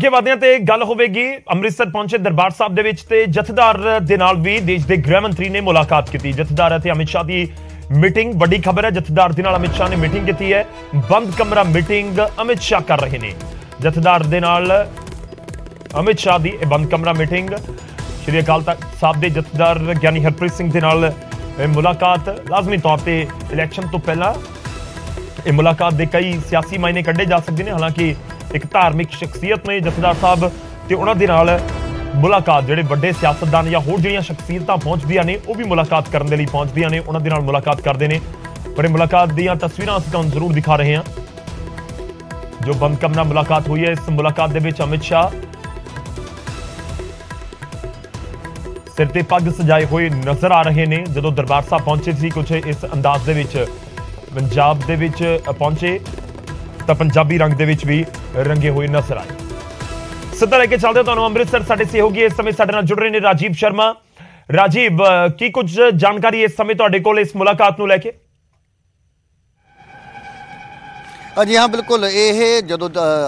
ਅੱਗੇ ਵਧਦੇ ਤੇ ਗੱਲ ਹੋਵੇਗੀ ਅੰਮ੍ਰਿਤਸਰ ਪਹੁੰਚੇ ਦਰਬਾਰ ਸਾਹਿਬ ਦੇ ਵਿੱਚ ਤੇ ਜਥੇਦਾਰ ਦੇ ਨਾਲ ਵੀ ਦੇਸ਼ ਦੇ ਗ੍ਰਹਿ ਮੰਤਰੀ ਨੇ ਮੁਲਾਕਾਤ ਕੀਤੀ। ਜਥੇਦਾਰ ਅਤੇ ਅਮਿਤ ਸ਼ਾਹ ਦੀ मीटिंग बड़ी खबर है। जथेदार दे नाल अमित शाह ने मीटिंग की है। बंद कमरा मीटिंग अमित शाह कर रहे हैं। जथेदार दे नाल अमित शाह की बंद कमरा मीटिंग श्री अकाल तख्त साहब के जथेदार ज्ञानी हरप्रीत सिंह दे नाल मुलाकात लाजमी तौर पर इलैक्शन तो पहला ये मुलाकात के कई सियासी मायने कढ़े जा सकते हैं। हालांकि एक धार्मिक शख्सियत ने जथेदार साहब तो उन्होंने नाल मुलाकात ਜਿਹੜੇ ਵੱਡੇ ਸਿਆਸਤਦਾਨ ਜਾਂ ਹੋਰ ਜਿਹੜੀਆਂ ਸ਼ਖਸੀਅਤਾਂ ਪਹੁੰਚਦੀਆਂ ਨੇ ਉਹ ਵੀ ਮੁਲਾਕਾਤ ਕਰਨ ਦੇ ਲਈ ਪਹੁੰਚਦੀਆਂ ਨੇ, ਉਹਨਾਂ ਦੇ ਨਾਲ ਮੁਲਾਕਾਤ ਕਰਦੇ ਨੇ। ਪਰ ਇਹ ਮੁਲਾਕਾਤ ਦੀਆਂ ਤਸਵੀਰਾਂ ਅਸੀਂ ਤੁਹਾਨੂੰ ਜ਼ਰੂਰ ਦਿਖਾ ਰਹੇ ਹਾਂ ਜੋ ਬੰਦ ਕਮਰਾ ਮੁਲਾਕਾਤ ਹੋਈ ਹੈ। ਇਸ ਮੁਲਾਕਾਤ ਦੇ ਵਿੱਚ ਅਮਿਤ ਸ਼ਾਹ ਸਿਰ ਤੇ ਪੱਗ ਸਜਾਏ ਹੋਏ ਨਜ਼ਰ ਆ ਰਹੇ ਨੇ। ਜਦੋਂ ਦਰਬਾਰ ਸਾਹਿਬ ਪਹੁੰਚੇ ਸੀ ਕੁਝ ਇਸ ਅੰਦਾਜ਼ ਦੇ ਵਿੱਚ ਪੰਜਾਬ ਦੇ ਵਿੱਚ ਪਹੁੰਚੇ ਤਾਂ ਪੰਜਾਬੀ ਰੰਗ ਦੇ ਵਿੱਚ ਵੀ ਰੰਗੇ ਹੋਏ ਨਜ਼ਰ ਆਏ। ਸਿੱਧਾ ਲੈ ਕੇ ਚੱਲਦੇ ਹਾਂ ਤੁਹਾਨੂੰ ਅੰਮ੍ਰਿਤਸਰ। ਸਾਡੇ ਸਹਿਯੋਗੀ ਇਸ ਸਮੇਂ ਸਾਡੇ ਨਾਲ ਜੁੜ ਰਹੇ ਨੇ ਰਾਜੀਵ ਸ਼ਰਮਾ। ਰਾਜੀਵ, ਕੀ ਕੁਝ ਜਾਣਕਾਰੀ ਇਸ ਸਮੇਂ ਤੁਹਾਡੇ ਕੋਲ ਇਸ ਮੁਲਾਕਾਤ ਨੂੰ ਲੈ ਕੇ? जी हाँ बिल्कुल, ये जो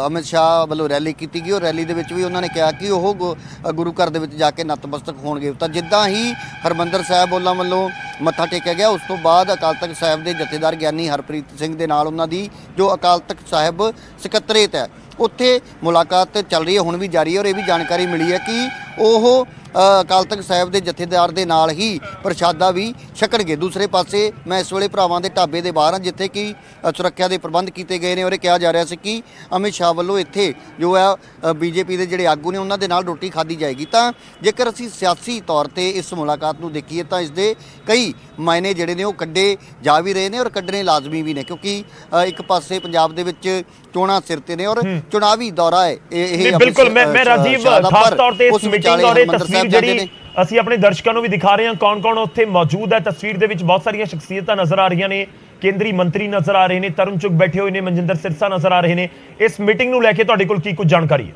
अमित शाह वालों रैली की गई और रैली के भी उन्होंने कहा कि वह गुरु घर के जाके नतमस्तक होणगे। तो जिदा ही हरमंदर साहब वालों मत्था टेकिया गया उस तो बाद अकाल तख्त साहब के जथेदार ज्ञानी हरप्रीत सिंह के नाल उन्हों की जो अकाल तख्त साहब सकत्रेत है उत्थे मुलाकात चल रही है, हुण भी जारी है। और ये भी जानकारी मिली है कि वह अकाल तख्त साहब के जथेदार के नाल ही प्रशादा भी छकणगे। दूसरे पासे मैं इस वेले भरावां दे ढाबे के बाहर हाँ जिथे कि सुरक्षा के प्रबंध किए गए हैं और कहा जा रहा है कि अमित शाह वालों इत्थे जो है बीजेपी के जिहड़े आगू ने उन्होंने नाल रोटी खाधी जाएगी। तो जेकर असीं सियासी तौर पर इस मुलाकात को देखिए तो इसके कई मायने जिहड़े ने कड्डे जा भी रहे हैं और कड्डने लाजमी भी ने, क्योंकि एक पासे पंजाब दे विच चोणां सिर ते ने और चुनावी दौरा है। बिल्कुल, मैं राजीव खास तौर पे इस मीटिंग और तस्वीर ਜਿਹੜੀ ਅਸੀਂ ਆਪਣੇ ਦਰਸ਼ਕਾਂ ਨੂੰ ਵੀ ਦਿਖਾ ਰਹੇ ਹਾਂ ਕੌਣ ਕੌਣ ਉੱਥੇ ਮੌਜੂਦ ਹੈ। ਤਸਵੀਰ ਦੇ ਵਿੱਚ ਬਹੁਤ ਸਾਰੀਆਂ ਸ਼ਖਸੀਅਤਾਂ ਨਜ਼ਰ ਆ ਰਹੀਆਂ ਨੇ, ਕੇਂਦਰੀ ਮੰਤਰੀ ਨਜ਼ਰ ਆ ਰਹੇ ਨੇ, ਤਰੁਣ ਚੁੱਗ ਬੈਠੇ ਹੋਏ ਨੇ, ਮਨਜਿੰਦਰ ਸਿਰਸਾ ਨਜ਼ਰ ਆ ਰਹੇ ਨੇ। ਇਸ ਮੀਟਿੰਗ ਨੂੰ ਲੈ ਕੇ ਤੁਹਾਡੇ ਕੋਲ ਕੀ ਕੁਝ ਜਾਣਕਾਰੀ ਹੈ?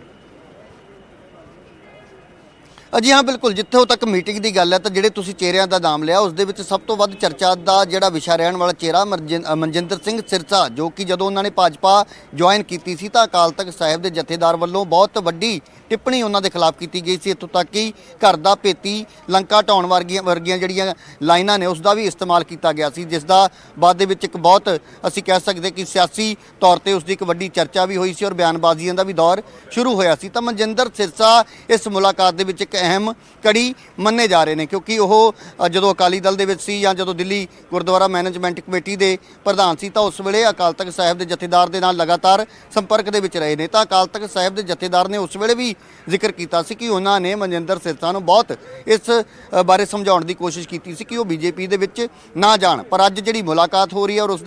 जी हाँ बिल्कुल, जितों तक मीटिंग की गल है तो ਜਿਹੜੇ ਤੁਸੀਂ ਚਿਹਰਿਆਂ ਦਾ ਨਾਮ ਲਿਆ ਉਸ ਦੇ ਵਿੱਚ ਸਭ ਤੋਂ ਵੱਧ ਚਰਚਾ ਦਾ ਜਿਹੜਾ ਵਿਸ਼ਾ ਰਹਿਣ ਵਾਲਾ ਚਿਹਰਾ ਮਨਜਿੰਦਰ ਸਿੰਘ ਸਿਰਸਾ, ਜੋ ਕਿ ਜਦੋਂ ਉਹਨਾਂ ਨੇ ਭਾਜਪਾ ਜੁਆਇਨ ਕੀਤੀ ਸੀ ਤਾਂ ਅਕਾਲ ਤਖਤ ਸਾਹਿਬ ਦੇ ਜਥੇਦਾਰ ਵੱਲੋਂ ਬਹੁਤ ਵੱਡੀ ਟਿੱਪਣੀ ਉਹਨਾਂ ਦੇ ਖਿਲਾਫ ਕੀਤੀ ਗਈ ਸੀ। ਇੱਥੋਂ ਤੱਕ ਕਿ ਘਰ ਦਾ ਭੇਤੀ ਲੰਕਾ ਢਾਉਣ ਵਰਗੀਆਂ ਜਿਹੜੀਆਂ ਲਾਈਨਾਂ ਨੇ ਉਸ ਦਾ ਵੀ ਇਸਤੇਮਾਲ ਕੀਤਾ ਗਿਆ ਸੀ, ਜਿਸ ਦਾ ਬਾਅਦ ਦੇ ਵਿੱਚ ਇੱਕ ਬਹੁਤ ਅਸੀਂ ਕਹਿ ਸਕਦੇ ਕਿ ਸਿਆਸੀ ਤੌਰ ਤੇ ਉਸ ਦੀ ਇੱਕ ਵੱਡੀ ਚਰਚਾ ਵੀ ਹੋਈ ਸੀ ਔਰ ਬਿਆਨਬਾਜ਼ੀਆਂ ਦਾ ਵੀ ਦੌਰ ਸ਼ੁਰੂ ਹੋਇਆ ਸੀ। ਤਾਂ ਮਨਜਿੰਦਰ ਸਿਰਸਾ ਇਸ ਮੁਲਾਕਾਤ ਦੇ ਵਿੱਚ ਇੱਕ ਅਹਿਮ कड़ी मन्ने जा रहे हैं, क्योंकि वह जो अकाली दल सी या जो दिल्ली गुरुद्वारा मैनेजमेंट कमेटी के प्रधान सी तो उस वेले अकाल तख्त साहब के जथेदार के नाल लगातार संपर्क के रहे हैं। तो अकाल तख्त साहब के जथेदार ने उस वेले भी जिक्र किया कि उन्होंने मनजिंदर सिरसा को बहुत इस बारे समझाने की कोशिश की कि वह बीजेपी के ना जान। पर अज जी मुलाकात हो रही है और उस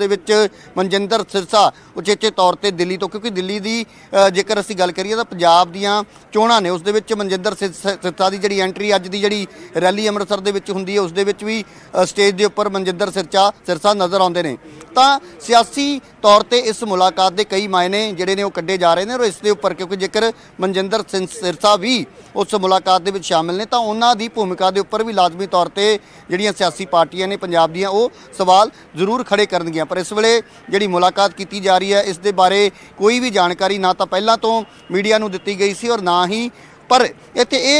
मनजिंदर सिरसा उचेचे तौर पर दिल्ली तो, क्योंकि दिल्ली की जेकर असीं गल करिए तो पंजाब दीयां चोणां ने उस मनजिंदर सिरसा की जी एंट्री अज की जी रैली अमृतसर के होंगी है उस भी स्टेज के उपर मनजिंदर सिरसा नज़र आते हैं। तो सियासी तौर पर इस मुलाकात के कई मायने जोड़े ने कड्डे जा रहे हैं और इसके उपर क्योंकि जेकर मनजिंदर सिरसा भी उस मुलाकात के शामिल ने तो उन्होंने भूमिका के उपर भी लाजमी तौर पर जिहड़ियां सियासी पार्टियां ने पंजाब दीयां वो सवाल जरूर खड़े करनगियां। पर इस वेले जिहड़ी मुलाकात की जा रही है इस दे बारे कोई भी जानकारी ना तो पहला तो मीडिया नूं दित्ती गई सी और ना ही पर इत्थे ये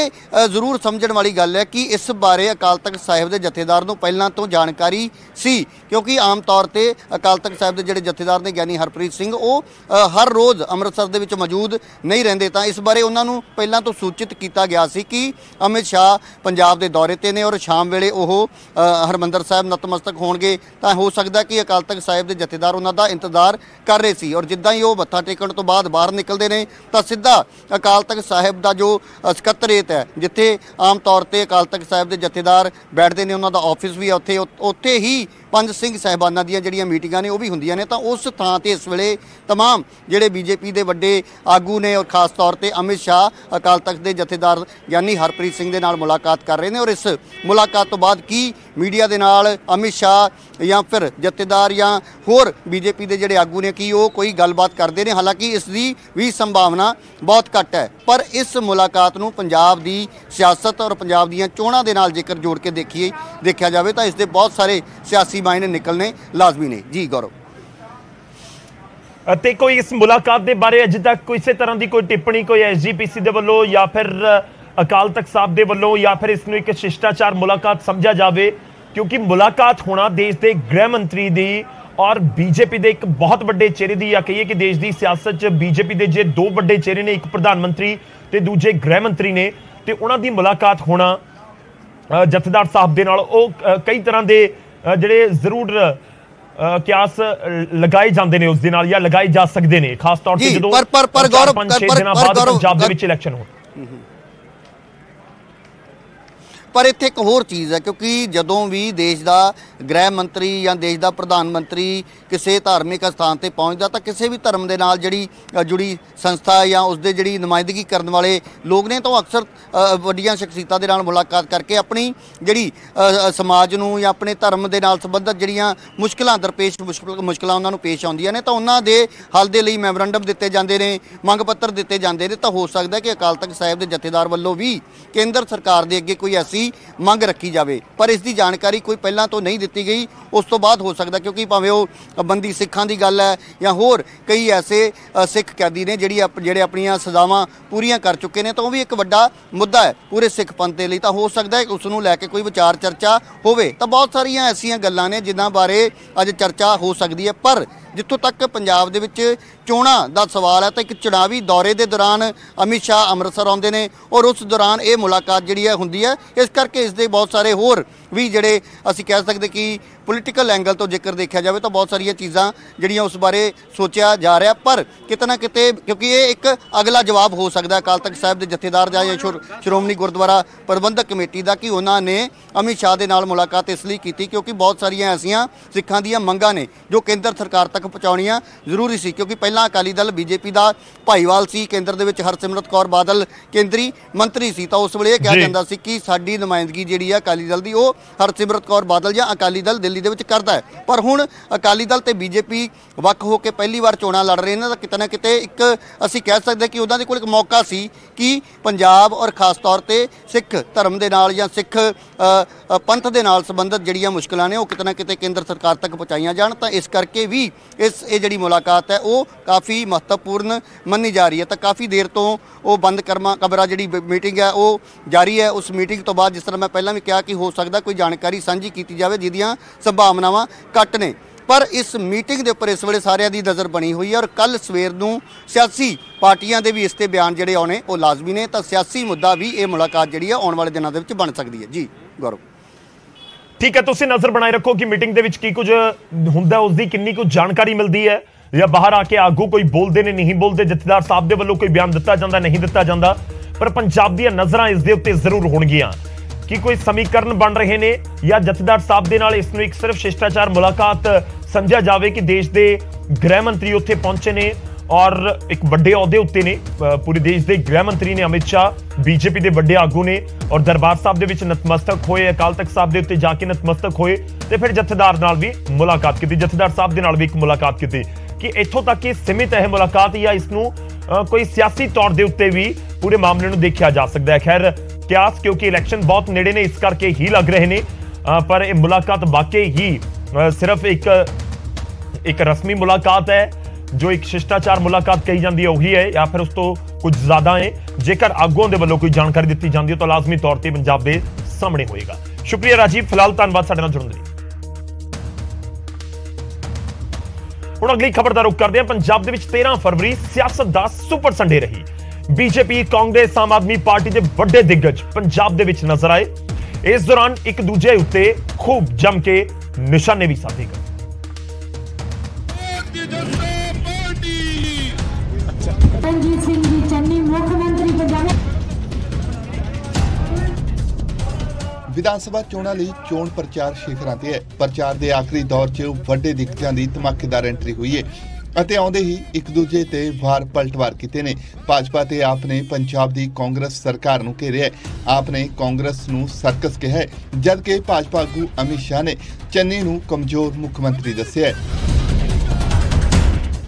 जरूर समझण वाली गल है कि इस बारे अकाल तख्त साहिब के जथेदार को पहला तो जानकारी सी, क्योंकि आम तौर पर अकाल तख्त साहिब के जिहड़े जथेदार ने ज्ञानी हरप्रीत सिंह वो हर रोज़ अमृतसर के मौजूद नहीं रहिंदे। तां इस बारे उन्होंने पहला तो सूचित किया गया सी कि अमित शाह पंजाब के दौरे ते ने और शाम वेले वो हरमंदर साहब नतमस्तक होणगे। तां हो सकता कि अकाल तख्त साहिब के जथेदार उन्हां दा इंतजार कर रहे सी और जिद्दां ही वो मत्था टेकण तो बाद बाहर निकलते हैं तो सीधा अकाल तख्त साहिब का जो सकत्रेत है जिथे आम तौर पर अकाल तख्त साहब के जथेदार बैठते हैं उन्होंने ऑफिस भी है उत्थे ही पंज सिंह साहिबाना दी जिहड़ियां मीटिंगां ने वो भी होंदियां ने। तो उस थां ते इस वेले तमाम जिहड़े बीजेपी के वड्डे आगू ने और खास तौर पर अमित शाह अकाल तख्त के जथेदार ज्ञानी हरप्रीत सिंह के नाल मुलाकात कर रहे हैं। और इस मुलाकात तो बाद की मीडिया के नाल अमित शाह या फिर जथेदार या होर बीजेपी के जिहड़े आगू ने कि वो कोई गलबात करते हैं, हालांकि इसकी भी संभावना बहुत घट है। पर इस मुलाकात नूं पंजाब की सियासत और पंजाब दीयां चोणां दे नाल जेकर जोड़ के देखिया जाए तो इसके बहुत सारे सियासी मायने निकलने लाजमी ने। जी गौरव। ਤੇ ਕੋਈ ਇਸ ਮੁਲਾਕਾਤ ਦੇ ਬਾਰੇ ਅਜੇ ਤੱਕ ਕਿਸੇ ਤਰ੍ਹਾਂ ਦੀ ਕੋਈ ਟਿੱਪਣੀ ਕੋਈ ਐਸਜੀਪੀਸੀ ਦੇ ਵੱਲੋਂ ਜਾਂ ਫਿਰ ਅਕਾਲ ਤਖਤ ਸਾਹਿਬ ਦੇ ਵੱਲੋਂ ਜਾਂ ਫਿਰ ਇਸ ਨੂੰ ਇੱਕ ਸ਼ਿਸ਼ਟਾਚਾਰ ਮੁਲਾਕਾਤ ਸਮਝਿਆ ਜਾਵੇ, ਕਿਉਂਕਿ ਮੁਲਾਕਾਤ ਹੋਣਾ ਦੇਸ਼ ਦੇ ਗ੍ਰਹਿ ਮੰਤਰੀ ਦੀ ਔਰ ਬੀਜੇਪੀ ਦੇ ਇੱਕ ਬਹੁਤ ਵੱਡੇ ਚਿਹਰੇ ਦੀ, ਜਾਂ ਕਹੀਏ ਕਿ ਦੇਸ਼ ਦੀ ਸਿਆਸਤ 'ਚ ਬੀਜੇਪੀ ਦੇ ਜੇ ਦੋ ਵੱਡੇ ਚਿਹਰੇ ਨੇ, ਇੱਕ ਪ੍ਰਧਾਨ ਮੰਤਰੀ ਤੇ ਦੂਜੇ ਗ੍ਰਹਿ ਮੰਤਰੀ ਨੇ, ਤੇ ਉਹਨਾਂ ਦੀ ਮੁਲਾਕਾਤ ਹੋਣਾ ਜਥੇਦਾਰ ਸਾਹਿਬ ਦੇ ਨਾਲ ਉਹ ਕਈ ਤਰ੍ਹਾਂ ਦੇ ਜਿਹੜੇ ਜ਼ਰੂਰ ਕਿਆਸ ਲਗਾਏ ਜਾਂਦੇ ਨੇ ਉਸ ਦੇ ਨਾਲ, ਜਾਂ ਲਗਾਏ ਜਾ ਸਕਦੇ ਨੇ, ਖਾਸ ਤੌਰ ਤੇ ਜਦੋਂ 5-6 ਦਿਨਾਂ ਬਾਅਦ ਪੰਜਾਬ ਦੇ ਵਿੱਚ ਇਲੈਕਸ਼ਨ ਹੋਣ। ਪਰ ਇੱਥੇ ਇੱਕ ਹੋਰ ਚੀਜ਼ ਹੈ, ਕਿਉਂਕਿ ਜਦੋਂ ਵੀ ਦੇਸ਼ ਦਾ ਗ੍ਰਹਿ ਮੰਤਰੀ ਜਾਂ ਦੇਸ਼ ਦਾ ਪ੍ਰਧਾਨ ਮੰਤਰੀ ਕਿਸੇ ਧਾਰਮਿਕ ਸਥਾਨ ਤੇ ਪਹੁੰਚਦਾ ਤਾਂ ਕਿਸੇ ਵੀ ਧਰਮ ਦੇ ਨਾਲ ਜਿਹੜੀ ਜੁੜੀ ਸੰਸਥਾ ਜਾਂ ਉਸਦੇ ਜਿਹੜੀ ਨੁਮਾਇੰਦਗੀ ਕਰਨ ਵਾਲੇ ਲੋਕ ਨੇ ਤਾਂ ਉਹ ਅਕਸਰ ਵੱਡੀਆਂ ਸ਼ਖਸੀਅਤਾਂ ਦੇ ਨਾਲ ਮੁਲਾਕਾਤ ਕਰਕੇ ਆਪਣੀ ਜਿਹੜੀ ਸਮਾਜ ਨੂੰ ਜਾਂ ਆਪਣੇ ਧਰਮ ਦੇ ਨਾਲ ਸੰਬੰਧਿਤ ਜਿਹੜੀਆਂ ਮੁਸ਼ਕਿਲਾਂ ਦਰਪੇਸ਼ ਮੁਸ਼ਕਿਲਾਂ ਉਹਨਾਂ ਨੂੰ ਪੇਸ਼ ਆਉਂਦੀਆਂ ਨੇ ਤਾਂ ਉਹਨਾਂ ਦੇ ਹੱਲ ਦੇ ਲਈ ਮੈਮੋਰੰਡਮ ਦਿੱਤੇ ਜਾਂਦੇ ਨੇ, ਮੰਗ ਪੱਤਰ ਦਿੱਤੇ ਜਾਂਦੇ ਨੇ। ਤਾਂ ਹੋ ਸਕਦਾ ਕਿ ਅਕਾਲ ਤਖਤ ਸਾਹਿਬ ਦੇ ਜਥੇਦਾਰ ਵੱਲੋਂ ਵੀ ਕੇਂਦਰ ਸਰਕਾਰ ਦੇ ਅੱਗੇ ਕੋਈ ਐਸੀ ਮੰਗ ਰੱਖੀ ਜਾਵੇ, ਪਰ ਇਸ ਦੀ ਜਾਣਕਾਰੀ ਕੋਈ ਪਹਿਲਾਂ ਤੋਂ ਨਹੀਂ ਦਿੱਤੀ ਗਈ। ਉਸ ਤੋਂ ਬਾਅਦ ਹੋ ਸਕਦਾ, ਕਿਉਂਕਿ ਭਾਵੇਂ ਉਹ ਬੰਦੀ ਸਿੱਖਾਂ ਦੀ ਗੱਲ ਹੈ ਜਾਂ ਹੋਰ ਕਈ ਐਸੇ ਸਿੱਖ ਕੈਦੀ ਨੇ ਜਿਹੜੇ ਆਪਣੀਆਂ ਸਜ਼ਾਵਾਂ ਪੂਰੀਆਂ ਕਰ ਚੁੱਕੇ ਨੇ, ਤਾਂ ਉਹ ਵੀ ਇੱਕ ਵੱਡਾ ਮੁੱਦਾ ਹੈ ਪੂਰੇ ਸਿੱਖ ਪੰਥ ਦੇ ਲਈ। ਤਾਂ ਹੋ ਸਕਦਾ ਹੈ ਉਸ ਨੂੰ ਲੈ ਕੇ ਕੋਈ ਵਿਚਾਰ ਚਰਚਾ ਹੋਵੇ। ਤਾਂ ਬਹੁਤ ਸਾਰੀਆਂ ਐਸੀਆਂ ਗੱਲਾਂ ਨੇ ਜਿਨ੍ਹਾਂ ਬਾਰੇ ਅੱਜ ਚਰਚਾ ਹੋ ਸਕਦੀ ਹੈ। ਪਰ ਜਿੱਥੋਂ ਤੱਕ ਪੰਜਾਬ ਦੇ ਵਿੱਚ ਚੋਣਾਂ ਦਾ ਸਵਾਲ ਹੈ ਤਾਂ ਇੱਕ ਚੁਣਾਵੀ ਦੌਰੇ ਦੇ ਦੌਰਾਨ ਅਮਿਤ ਸ਼ਾਹ ਅੰਮ੍ਰਿਤਸਰ ਆਉਂਦੇ ਨੇ ਔਰ ਉਸ ਦੌਰਾਨ ਇਹ ਮੁਲਾਕਾਤ ਜਿਹੜੀ ਹੈ ਹੁੰਦੀ ਹੈ। ਇਸ ਕਰਕੇ ਇਸ ਦੇ ਬਹੁਤ ਸਾਰੇ ਹੋਰ ਵੀ ਜਿਹੜੇ ਅਸੀਂ ਕਹਿ ਸਕਦੇ ਕਿ ਪੋਲੀਟੀਕਲ ਐਂਗਲ ਤੋਂ ਜੇਕਰ ਦੇਖਿਆ ਜਾਵੇ ਤਾਂ ਬਹੁਤ ਸਾਰੀਆਂ ਚੀਜ਼ਾਂ ਜਿਹੜੀਆਂ ਉਸ ਬਾਰੇ ਸੋਚਿਆ ਜਾ ਰਿਹਾ। ਪਰ ਕਿਤੇ ਨਾ ਕਿਤੇ ਕਿਉਂਕਿ ਇਹ ਇੱਕ ਅਗਲਾ ਜਵਾਬ ਹੋ ਸਕਦਾ ਅਕਾਲ ਤਖਤ ਸਾਹਿਬ ਦੇ ਜਥੇਦਾਰ ਜਾਂ ਸ਼੍ਰੋਮਣੀ ਗੁਰਦੁਆਰਾ ਪ੍ਰਬੰਧਕ ਕਮੇਟੀ ਦਾ ਕਿ ਉਹਨਾਂ ਨੇ ਅਮਿਤ ਸ਼ਾਹ ਦੇ ਨਾਲ ਮੁਲਾਕਾਤ ਇਸ ਲਈ ਕੀਤੀ ਕਿਉਂਕਿ ਬਹੁਤ ਸਾਰੀਆਂ ਐਸੀਆਂ ਸਿੱਖਾਂ ਦੀਆਂ ਮੰਗਾਂ ਨੇ ਜੋ ਕੇਂਦਰ ਸਰਕਾਰ ਤੱਕ ਪਹੁੰਚਾਉਣੀਆਂ ਜ਼ਰੂਰੀ ਸੀ। ਕਿਉਂਕਿ ਪਹਿਲਾਂ ਅਕਾਲੀ ਦਲ ਬੀਜੇਪੀ ਦਾ ਭਾਈਵਾਲ ਸੀ, ਕੇਂਦਰ ਦੇ ਵਿੱਚ ਹਰਸਿਮਰਤ ਕੌਰ ਬਾਦਲ ਕੇਂਦਰੀ ਮੰਤਰੀ ਸੀ, ਤਾਂ ਉਸ ਵੇਲੇ ਇਹ ਕਿਹਾ ਜਾਂਦਾ ਸੀ ਕਿ ਸਾਡੀ ਨੁਮਾਇੰਦਗੀ ਜਿਹੜੀ ਹੈ ਅਕਾਲੀ ਦਲ ਦੀ ਉਹ ਹਰਸਿਮਰਤ ਕੌਰ ਬਾਦਲ ਜਾਂ ਅਕਾਲੀ ਦਲ ਦਿੱਲੀ ਦੇ ਵਿੱਚ ਕਰਦਾ ਹੈ। ਪਰ ਹੁਣ ਅਕਾਲੀ ਦਲ ਤੇ ਬੀਜੇਪੀ ਵੱਖ ਹੋ ਕੇ ਪਹਿਲੀ ਵਾਰ ਚੋਣਾਂ ਲੜ ਰਹੇ ਨੇ ਤਾਂ ਕਿਤੇ ਨਾ ਕਿਤੇ ਇੱਕ ਅਸੀਂ ਕਹਿ ਸਕਦੇ ਕਿ ਉਹਨਾਂ ਦੇ ਕੋਲ ਇੱਕ ਮੌਕਾ ਸੀ ਕਿ ਪੰਜਾਬ ਔਰ ਖਾਸ ਤੌਰ ਤੇ ਸਿੱਖ ਧਰਮ ਦੇ ਨਾਲ ਜਾਂ ਸਿੱਖ ਪੰਥ ਦੇ ਨਾਲ ਸੰਬੰਧਿਤ ਜਿਹੜੀਆਂ ਮੁਸ਼ਕਲਾਂ ਨੇ ਉਹ ਕਿਤੇ ਨਾ ਕਿਤੇ ਕੇਂਦਰ ਸਰਕਾਰ ਤੱਕ ਪਹੁੰਚਾਈਆਂ ਜਾਣ। ਤਾਂ ਇਸ ਕਰਕੇ ਵੀ ਇਹ ਜਿਹੜੀ ਮੁਲਾਕਾਤ ਹੈ ਉਹ ਕਾਫੀ ਮਹੱਤਵਪੂਰਨ ਮੰਨੀ ਜਾ ਰਹੀ ਹੈ। ਤਾਂ ਕਾਫੀ ਦੇਰ ਤੋਂ ਉਹ ਬੰਦ ਕਮਰਾ ਜਿਹੜੀ ਮੀਟਿੰਗ ਹੈ ਉਹ ਜਾਰੀ ਹੈ। ਉਸ ਮੀਟਿੰਗ ਤੋਂ ਬਾਅਦ ਜਿਸ ਤਰ੍ਹਾਂ ਮੈਂ ਪਹਿਲਾਂ ਵੀ ਕਿਹਾ ਕਿ ਹੋ ਸਕਦਾ ਕੋਈ ਜਾਣਕਾਰੀ ਸਾਂਝੀ ਕੀਤੀ ਜਾਵੇ ਜਿਹਦੀਆਂ ਸੰਭਾਵਨਾਵਾਂ ਘੱਟ ਨੇ। ਪਰ ਇਸ ਮੀਟਿੰਗ ਦੇ ਉੱਪਰ ਇਸ ਵੇਲੇ ਸਾਰਿਆਂ ਦੀ ਨਜ਼ਰ ਬਣੀ ਹੋਈ ਹੈ ਔਰ ਕੱਲ ਸਵੇਰ ਨੂੰ ਸਿਆਸੀ ਪਾਰਟੀਆਂ ਦੇ ਵੀ ਇਸ ਤੇ ਬਿਆਨ ਜਿਹੜੇ ਆਉਣੇ ਉਹ ਲਾਜ਼ਮੀ ਨੇ। ਤਾਂ ਸਿਆਸੀ ਮੁੱਦਾ ਵੀ ਇਹ ਮੁਲਾਕਾਤ ਜਿਹੜੀ ਹੈ ਆਉਣ ਵਾਲੇ ਦਿਨਾਂ ਦੇ ਵਿੱਚ ਬਣ ਸਕਦੀ ਹੈ। ਜੀ ਗੌਰਵ, ਠੀਕ ਹੈ, ਤੁਸੀਂ ਨਜ਼ਰ ਬਣਾਏ ਰੱਖੋ ਕਿ ਮੀਟਿੰਗ ਦੇ ਵਿੱਚ ਕੀ ਕੁਝ ਹੁੰਦਾ, ਉਸ ਦੀ ਕਿੰਨੀ ਕੁ ਜਾਣਕਾਰੀ ਮਿਲਦੀ ਹੈ ਜਾਂ ਬਾਹਰ ਆ ਕੇ ਆਗੂ ਕੋਈ ਬੋਲਦੇ ਨੇ ਨਹੀਂ ਬੋਲਦੇ, ਜਥੇਦਾਰ ਸਾਹਿਬ ਦੇ ਵੱਲੋਂ ਕੋਈ ਬਿਆਨ ਦਿੱਤਾ ਜਾਂਦਾ ਨਹੀਂ ਦਿੱਤਾ ਜਾਂਦਾ। ਪਰ ਪੰਜਾਬ ਦੀਆਂ ਨਜ਼ਰਾਂ ਇਸ ਦੇ ਉੱਤੇ ਜ਼ਰੂਰ ਹੋਣਗੀਆਂ ਕਿ ਕੋਈ ਸਮੀਕਰਨ ਬਣ ਰਹੇ ਨੇ ਜਾਂ ਜਥੇਦਾਰ ਸਾਹਿਬ ਦੇ ਨਾਲ ਇਸ ਨੂੰ ਇੱਕ ਸਿਰਫ ਸ਼ਿਸ਼ਟਾਚਾਰ ਮੁਲਾਕਾਤ ਸਮਝਿਆ ਜਾਵੇ ਕਿ ਦੇਸ਼ ਦੇ ਗ੍ਰਹਿ ਮੰਤਰੀ ਉੱਥੇ ਪਹੁੰਚੇ ਨੇ ਔਰ ਇੱਕ ਵੱਡੇ ਅਹੁਦੇ ਉੱਤੇ ਨੇ, ਪੂਰੇ ਦੇਸ਼ ਦੇ ਗ੍ਰਹਿ ਮੰਤਰੀ ਨੇ ਅਮਿਤ ਸ਼ਾਹ, ਬੀਜੇਪੀ ਦੇ ਵੱਡੇ ਆਗੂ ਨੇ ਔਰ ਦਰਬਾਰ ਸਾਹਿਬ ਦੇ ਵਿੱਚ ਨਤਮਸਤਕ ਹੋਏ, ਅਕਾਲ ਤਖਤ ਸਾਹਿਬ ਦੇ ਉੱਤੇ ਜਾ ਕੇ ਨਤਮਸਤਕ ਹੋਏ ਤੇ ਫਿਰ ਜਥੇਦਾਰ ਨਾਲ ਵੀ ਮੁਲਾਕਾਤ ਕੀਤੀ, ਜਥੇਦਾਰ ਸਾਹਿਬ ਦੇ ਨਾਲ ਵੀ ਇੱਕ ਮੁਲਾਕਾਤ ਕੀਤੀ। ਕਿ ਇੱਥੋਂ ਤੱਕ ਹੀ ਸੀਮਿਤ ਹੈ ਮੁਲਾਕਾਤ ਜਾਂ ਇਸ ਨੂੰ ਕੋਈ ਸਿਆਸੀ ਤੌਰ ਦੇ ਉੱਤੇ ਵੀ ਪੂਰੇ ਮਾਮਲੇ ਨੂੰ ਦੇਖਿਆ ਜਾ ਸਕਦਾ ਹੈ। ਖੈਰ ਕਿਆਸ ਕਿਉਂਕਿ ਇਲੈਕਸ਼ਨ ਬਹੁਤ ਨੇੜੇ ਨੇ ਇਸ ਕਰਕੇ ਹੀ ਲੱਗ ਰਹੇ ਨੇ, ਪਰ ਇਹ ਮੁਲਾਕਾਤ ਵਾਕਈ ਹੀ ਸਿਰਫ ਇੱਕ ਰਸਮੀ ਮੁਲਾਕਾਤ ਹੈ ਜੋ ਇੱਕ ਸ਼ਿਸ਼ਟਾਚਾਰ ਮੁਲਾਕਾਤ ਕਹੀ ਜਾਂਦੀ ਹੈ ਉਹੀ ਹੈ ਜਾਂ ਫਿਰ ਉਸ ਤੋਂ ਕੁਝ ਜ਼ਿਆਦਾ ਹੈ। ਜੇਕਰ ਆਗੂਆਂ ਦੇ ਵੱਲੋਂ ਕੋਈ ਜਾਣਕਾਰੀ ਦਿੱਤੀ ਜਾਂਦੀ ਹੈ ਤਾਂ ਲਾਜ਼ਮੀ ਤੌਰ ਤੇ ਪੰਜਾਬ ਦੇ ਸਾਹਮਣੇ ਹੋਏਗਾ। ਸ਼ੁਕਰੀਆ ਰਾਜੀਵ, ਫਿਲਹਾਲ ਧੰਨਵਾਦ ਸਾਡੇ ਨਾਲ ਜੁੜਨ ਲਈ। ਹੁਣ ਅਗਲੀ ਖਬਰ ਦਾ ਰੁਖ ਕਰਦੇ ਹਾਂ। ਪੰਜਾਬ ਦੇ ਵਿੱਚ 13 ਫਰਵਰੀ ਸਿਆਸਤ ਦਾ ਸੁਪਰ ਸੰਡੇ ਰਹੀ। ਬੀਜੇਪੀ, ਕਾਂਗਰਸ, ਆਮ ਆਦਮੀ ਪਾਰਟੀ ਦੇ ਵੱਡੇ ਦਿੱਗਜ ਪੰਜਾਬ ਦੇ ਵਿੱਚ ਨਜ਼ਰ ਆਏ। ਇਸ ਦੌਰਾਨ ਇੱਕ ਦੂਜੇ ਉੱਤੇ ਖੂਬ ਜੰਮ ਕੇ ਨਿਸ਼ਾਨੇ ਵੀ ਸਾਧੇ ਗਏ। ਰਣਜੀਤ ਸਿੰਘ ਜੀ ਚੰਨੀ ਮੁੱਖ ਮੰਤਰੀ ਪੰਜਾਬ। ਵਿਧਾਨ ਸਭਾ ਚੋਣਾਂ ਲਈ ਚੋਣ ਪ੍ਰਚਾਰ ਸ਼ਿਖਰਾਂ ਤੇ ਹੈ। ਪ੍ਰਚਾਰ ਦੇ ਆਖਰੀ ਦੌਰ 'ਚ ਵੱਡੇ ਦਿੱਗਜਾਂ ਦੀ ਧਮਾਕੇਦਾਰ ਐਂਟਰੀ ਹੋਈ ਹੈ ਅਤੇ ਆਉਂਦੇ ਹੀ ਇੱਕ ਦੂਜੇ ਤੇ ਵਾਰ ਪਲਟਵਾਰ ਕੀਤੇ ਨੇ। ਭਾਜਪਾ ਤੇ ਆਪ ਨੇ ਪੰਜਾਬ ਦੀ ਕਾਂਗਰਸ ਸਰਕਾਰ ਨੂੰ ਘੇਰਿਆ। ਆਪ ਨੇ ਕਾਂਗਰਸ ਨੂੰ ਸਰਕਸ ਕਿਹਾ ਹੈ, ਜਦਕਿ ਭਾਜਪਾ ਆਗੂ ਅਮਿਤ ਸ਼ਾਹ ਨੇ ਚੰਨੀ ਨੂੰ ਕਮਜ਼ੋਰ ਮੁੱਖ ਮੰਤਰੀ ਦੱਸਿਆ ਹੈ।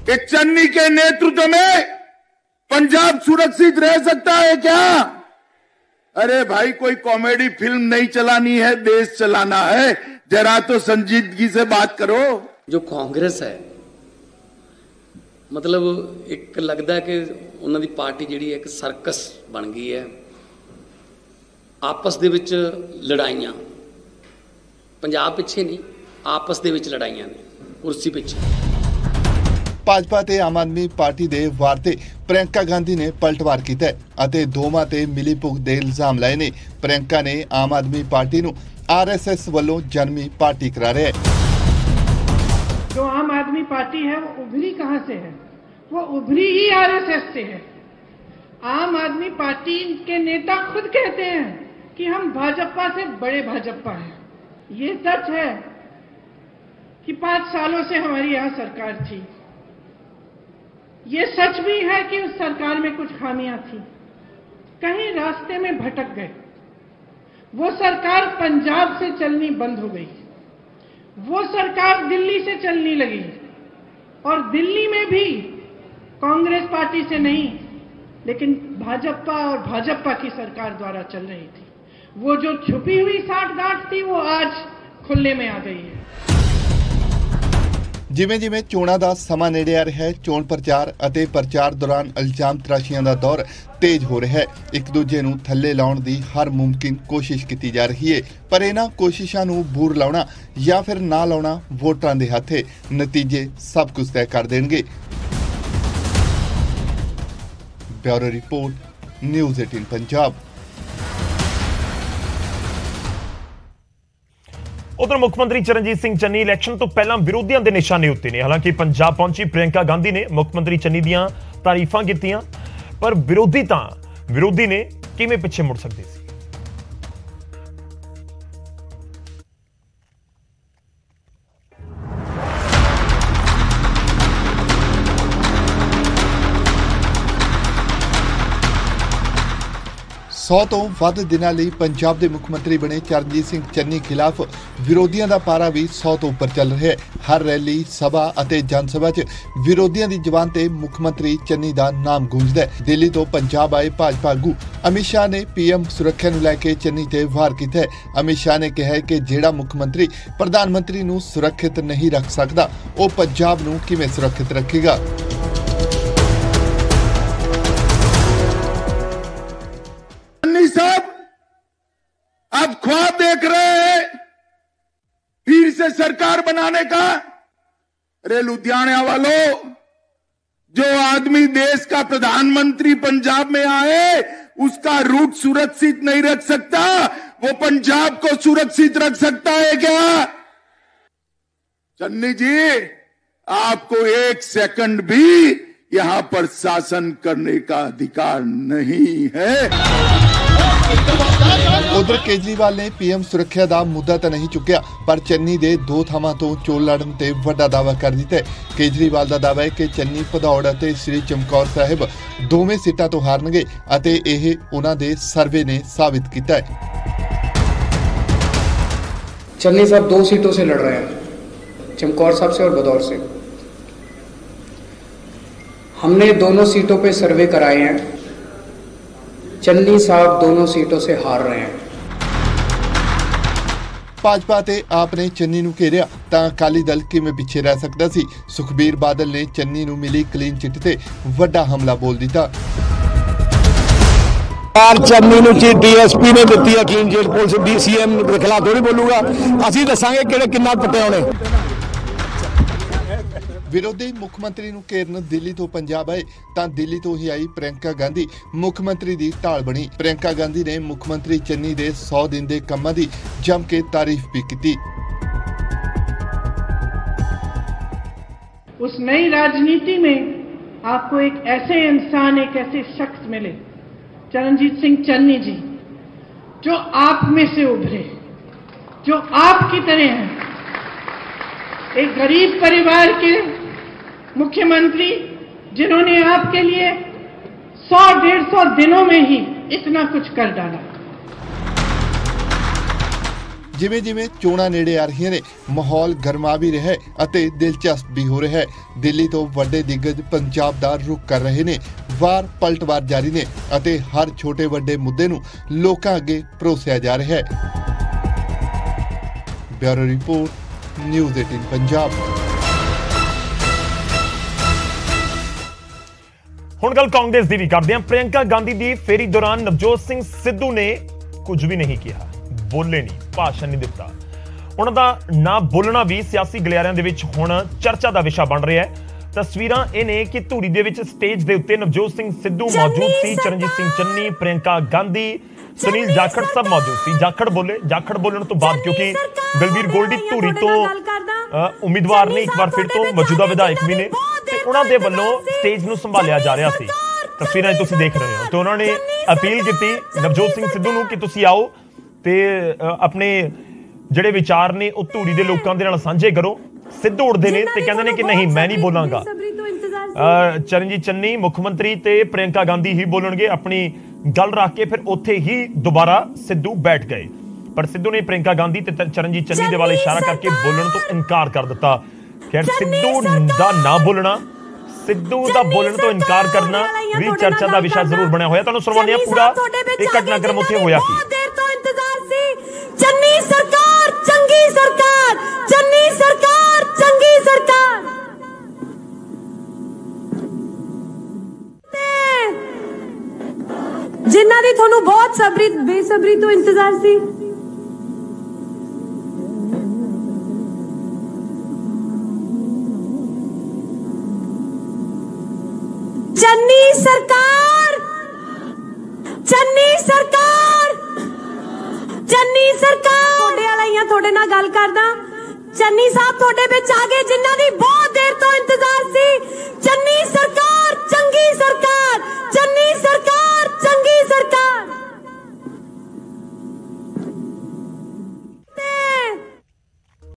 कि चन्नी के नेतृत्व में पंजाब सुरक्षित रह सकता है क्या? अरे भाई, कोई कॉमेडी फिल्म नहीं चलानी है, देश चलाना है। जरा तो संजीदगी से बात करो। जो कांग्रेस है मतलब एक लगता है कि उन्होंने पार्टी जिहड़ी एक सर्कस बन गई है। आपस दे विच लड़ाइयाँ, पंजाब पिछे नहीं, आपस दे विच लड़ाइयाँ ने कुर्सी पिछे। भाजपा ते आम आदमी पार्टी दे वार ते प्रियंका गांधी ने पलटवार कीता है अते दोवां ते मिली भुग दे इल्जाम लाए ने। प्रियंका ने आम आदमी पार्टी नूं RSS वालों जन्मी पार्टी करार है। जो आम आदमी पार्टी है वो उभरी कहाँ से है? वो उभरी ही RSS से है। आम आदमी पार्टी के नेता खुद कहते हैं कि हम भाजपा से बड़े भाजपा हैं। ये सच है कि 5 सालों से हमारी यहाँ सरकार थी। ये सच भी है कि उस सरकार में कुछ खामियां थी, कहीं रास्ते में भटक गए। वो सरकार पंजाब से चलनी बंद हो गई, वो सरकार दिल्ली से चलने लगी और दिल्ली में भी कांग्रेस पार्टी से नहीं लेकिन भाजपा और भाजपा की सरकार द्वारा चल रही थी। वो जो छुपी हुई साठगांठ थी वो आज खुले में आ गई है। जिवें जिवें चोणां दा समां नेड़े आ रहा है, चोण प्रचार अते प्रचार दौरान इल्जाम तराशियां दा दौर तेज हो रहा है। एक दूजे नूं थल्ले लाउण दी हर मुमकिन कोशिश की जा रही है, पर इन्हां कोशिशां नूं बूर लाउणा या फिर ना लाउणा वोटां दे हत्थ है। नतीजे सब कुछ तय कर देणगे। Bureau report, news 18 Punjab. उधर मुख्यमंत्री चरणजीत सिंह चन्नी इलैक्शन तो पहला विरोधियों के निशाने उत्ते ने। हालांकि पंजाब पहुंची प्रियंका गांधी ने मुख्यमंत्री चन्नी दियां तारीफां कीतियां, पर विरोधी ने किवें पिछे मुड़ सकते सी। 100 ਤੋਂ ਵੱਧ ਦਿਨਾਂ ਲਈ ਪੰਜਾਬ ਦੇ ਮੁੱਖ ਮੰਤਰੀ ਬਣੇ ਚਰਨਜੀਤ ਸਿੰਘ ਚੰਨੀ ਖਿਲਾਫ ਵਿਰੋਧੀਆਂ ਦਾ ਪਾਰਾ ਵੀ 100 ਤੋਂ ਉੱਪਰ ਚੱਲ ਰਿਹਾ ਹੈ। ਹਰ ਰੈਲੀ, ਸਭਾ ਅਤੇ ਜਨ ਸਭਾ 'ਚ ਵਿਰੋਧੀਆਂ ਦੀ ਜ਼ੁਬਾਨ ਤੇ ਮੁੱਖ ਮੰਤਰੀ ਚੰਨੀ ਦਾ ਨਾਮ ਗੂੰਜਦਾ ਹੈ। ਦਿੱਲੀ ਤੋਂ ਪੰਜਾਬ ਆਏ ਭਾਜਪਾ ਆਗੂ ਅਮਿਤ ਸ਼ਾਹ ਨੇ PM ਸੁਰੱਖਿਆ ਨੂੰ ਲੈ ਕੇ ਚੰਨੀ ਤੇ ਵਾਰ ਕੀਤਾ ਹੈ। ਅਮਿਤ ਸ਼ਾਹ ਨੇ ਕਿਹਾ ਹੈ ਕਿ ਜਿਹੜਾ ਮੁੱਖ ਮੰਤਰੀ ਪ੍ਰਧਾਨ ਮੰਤਰੀ ਨੂੰ ਸੁਰੱਖਿਅਤ ਨਹੀਂ ਰੱਖ ਸਕਦਾ, ਉਹ ਪੰਜਾਬ ਨੂੰ ਕਿਵੇਂ ਸੁਰੱਖਿਅਤ ਰੱਖੇਗਾ। साहब अब ख्वाब देख रहे हैं फिर से सरकार बनाने का। अरे लुधियाना वालों, जो आदमी देश का प्रधानमंत्री पंजाब में आए उसका रूट सुरक्षित नहीं रख सकता, वो पंजाब को सुरक्षित रख सकता है क्या? चन्नी जी, आपको 1 सेकंड भी यहां पर शासन करने का अधिकार नहीं है। उधर केजरीवाल ने PM सुरक्षा का मुद्दा तो नहीं चुकिया, पर चन्नी दे 2 ਥਾਵਾਂ ਤੋਂ ਚੋਣ ਲੜਨ ਤੇ ਵੱਡਾ ਦਾਅਵਾ ਕਰ ਦਿੱਤਾ ਹੈ। केजरीवाल ਦਾ ਦਾਅਵਾ ਹੈ ਕਿ ਚੰਨੀ ਭਦੌੜ ਅਤੇ ਸ੍ਰੀ ਚਮਕੌਰ ਸਾਹਿਬ ਦੋਵੇਂ ਸੀਟਾਂ ਤੋਂ ਹਾਰਨਗੇ ਅਤੇ ਇਹ ਉਹਨਾਂ ਦੇ ਸਰਵੇ ਨੇ ਸਾਬਿਤ ਕੀਤਾ है। चन्नी साहब 2 सीटों से लड़ रहे हैं, चमकौर साहब से और भदौर से। हमने दोनों सीटों पे सर्वे कराए हैं, चन्नी साहब दोनों सीटों से हार रहे हैं। भाजपा ते आपने चन्नी नूं घेरिया तां अकाली दल किवें पिछे रह सकदा सी। सुखबीर बादल ने चन्नी नूं मिली क्लीन चिट ते वड्डा हमला बोल दिता। चन्नी नूं DSP ने दित्ती है क्लीन चिट, पुलिस DCM के खिलाफ थोड़ी बोलूगा, असीं दसांगे किहड़े किन्ना पट्टे होणे। विरोधी मुख मंत्री नूं घेरन दिल्ली तो पंजाब आए तां दिल्ली तो ही आई प्रियंका गांधी मुख मंत्री दी ढाल बनी। प्रियंका गांधी ने मुख मंत्री चन्नी दे 100 दिन दे कामां दी जम के तारीफ भी की। उस नई राजनीति में आपको एक ऐसे इंसान, एक ऐसे शख्स मिले, चरणजीत सिंह चन्नी जी, जो आप में से उभरे, जो आपकी तरह हैं, एक गरीब परिवार के मुख्यमंत्री जिन्होंने आपके लिए 100-150 दिनों में ही इतना कुछ कर डाला। जिवें जिवें चोणां नेड़े आ रही ने, माहौल गरमा भी रहा है दिलचस्प भी हो रहा है। दिल्ली तो वड्डे दिग्गज पंजाब दा रुख कर रहे ने, वार पलटवार जारी ने अते हर छोटे वड्डे मुद्दे नूं लोकां अगे परोसिया जा रहा है। Bureau report, news 18 Punjab. ਹੁਣ ਗੱਲ ਕਾਂਗਰਸ ਦੀ ਵੀ ਕਰਦੇ ਹਾਂ। ਪ੍ਰਿयंका ਗਾਂधी ਦੀ ਫੇਰੀ ਦੌਰਾਨ ਨਵਜੋਤ ਸਿੰਘ ਸਿੱਧੂ ਨੇ ਕੁਝ ਵੀ ਨਹੀਂ ਕਿਹਾ, ਬੋਲੇ ਨਹੀਂ, ਭਾਸ਼ਣ ਨਹੀਂ ਦਿੱਤਾ। ਉਹਨਾਂ ਦਾ ਨਾ ਬੋਲਣਾ ਵੀ ਸਿਆਸੀ ਗਲਿਆਰਿਆਂ ਦੇ ਵਿੱਚ ਹੁਣ ਚਰਚਾ ਦਾ ਵਿਸ਼ਾ ਬਣ ਰਿਹਾ ਹੈ। ਤਸਵੀਰਾਂ ਇਹ ਨੇ ਕਿ ਧੂਰੀ ਦੇ ਵਿੱਚ ਸਟੇਜ ਦੇ ਉੱਤੇ ਨਵਜੋਤ ਸਿੰਘ ਸਿੱਧੂ ਮੌਜੂਦ ਸੀ, ਚਰਨਜੀਤ ਸਿੰਘ ਚੰਨੀ, ਪ੍ਰਿयंका ਗਾਂधी, ਸੁਨੀਲ ਜਾਖੜ ਸਭ ਮੌਜੂਦ ਸੀ। ਜਾਖੜ ਬੋਲੇ। ਜਾਖੜ ਬੋਲਣ ਤੋਂ ਬਾਅਦ ਕਿਉਂਕਿ ਬਲਬੀਰ ਗੋਲਡੀ ਧੂਰੀ ਤੋਂ ਉਮੀਦਵਾਰ ਨੇ, ਇੱਕ ਵਾਰ ਫਿਰ ਤੋਂ ਮੌਜੂਦਾ ਵਿਧਾਇਕ ਵੀ ਨੇ, ਤੇ ਉਹਨਾਂ ਦੇ ਵੱਲੋਂ ਸਟੇਜ ਨੂੰ ਸੰਭਾਲਿਆ ਜਾ ਰਿਹਾ ਸੀ। ਤਸਵੀਰਾਂ ਤੁਸੀਂ ਦੇਖ ਰਹੇ ਹੋ। ਤੇ ਉਹਨਾਂ ਨੇ ਅਪੀਲ ਕੀਤੀ ਨਵਜੋਤ ਸਿੰਘ ਸਿੱਧੂ ਨੂੰ ਕਿ ਤੁਸੀਂ ਆਓ ਤੇ ਆਪਣੇ ਜਿਹੜੇ ਵਿਚਾਰ ਨੇ ਉਹ ਧੂਰੀ ਦੇ ਲੋਕਾਂ ਦੇ ਨਾਲ ਸਾਂਝੇ ਕਰੋ। ਸਿੱਧੂ ਉੜਦੇ ਨੇ ਤੇ ਕਹਿੰਦੇ ਨੇ ਕਿ ਨਹੀਂ, ਮੈਂ ਨਹੀਂ ਬੋਲਾਂਗਾ। ਚਰਨਜੀਤ ਚੰਨੀ ਮੁੱਖ ਮੰਤਰੀ ਤੇ ਪ੍ਰਿयंका ਗਾਂਧੀ ਹੀ ਬੋਲਣਗੇ। ਆਪਣੀ ਗੱਲ ਰੱਖ ਕੇ ਫਿਰ ਉੱਥੇ ਹੀ ਦੁਬਾਰਾ ਸਿੱਧੂ ਬੈਠ ਗਏ, ਪਰ ਸਿੱਧੂ ਨੇ ਪ੍ਰਿयंका ਗਾਂਧੀ ਤੇ ਚਰਨਜੀਤ ਚੰਨੀ ਦੇ ਵੱਲ ਇਸ਼ਾਰਾ ਕਰਕੇ ਬੋਲਣ ਤੋਂ ਇਨਕਾਰ ਕਰ ਦਿੱਤਾ। ਖੈਰ, ਸਿੱਧੂ ਦਾ ਨਾ ਬੋਲਣਾ, ਸਿੱਧੂ ਦਾ ਬੋਲਣ ਤੋਂ ਇਨਕਾਰ ਕਰਨਾ ਵੀ ਚਰਚਾ ਦਾ ਵਿਸ਼ਾ ਜ਼ਰੂਰ ਬਣਿਆ ਹੋਇਆ। ਤੁਹਾਨੂੰ ਸੁਣਾਉਂਦੇ ਹਾਂ ਪੂਰਾ ਇਹ ਘਟਨਾਕ੍ਰਮ ਉੱਥੇ ਹੋਇਆ ਕੀ। ਚੰਨੀ ਸਰਕਾਰ ਚੰਗੀ ਸਰਕਾਰ, ਚੰਨੀ ਸਰਕਾਰ ਚੰਗੀ ਸਰਕਾਰ। ਜਿਨ੍ਹਾਂ ਦੀ ਤੁਹਾਨੂੰ ਬਹੁਤ ਬੇਸਬਰੀ ਤੋਂ ਇੰਤਜ਼ਾਰ ਸੀ, ਚੰਨੀ ਸਰਕਾਰ, ਚੰਨੀ ਸਰਕਾਰ, ਚੰਨੀ ਸਰਕਾਰ। ਤੁਹਾਡੇ ਵਾਲਾ ਹੀ ਆ, ਤੁਹਾਡੇ ਨਾਲ ਗੱਲ ਕਰਦਾ। ਚੰਨੀ ਸਾਹਿਬ ਤੁਹਾਡੇ ਵਿੱਚ ਆ ਗਏ।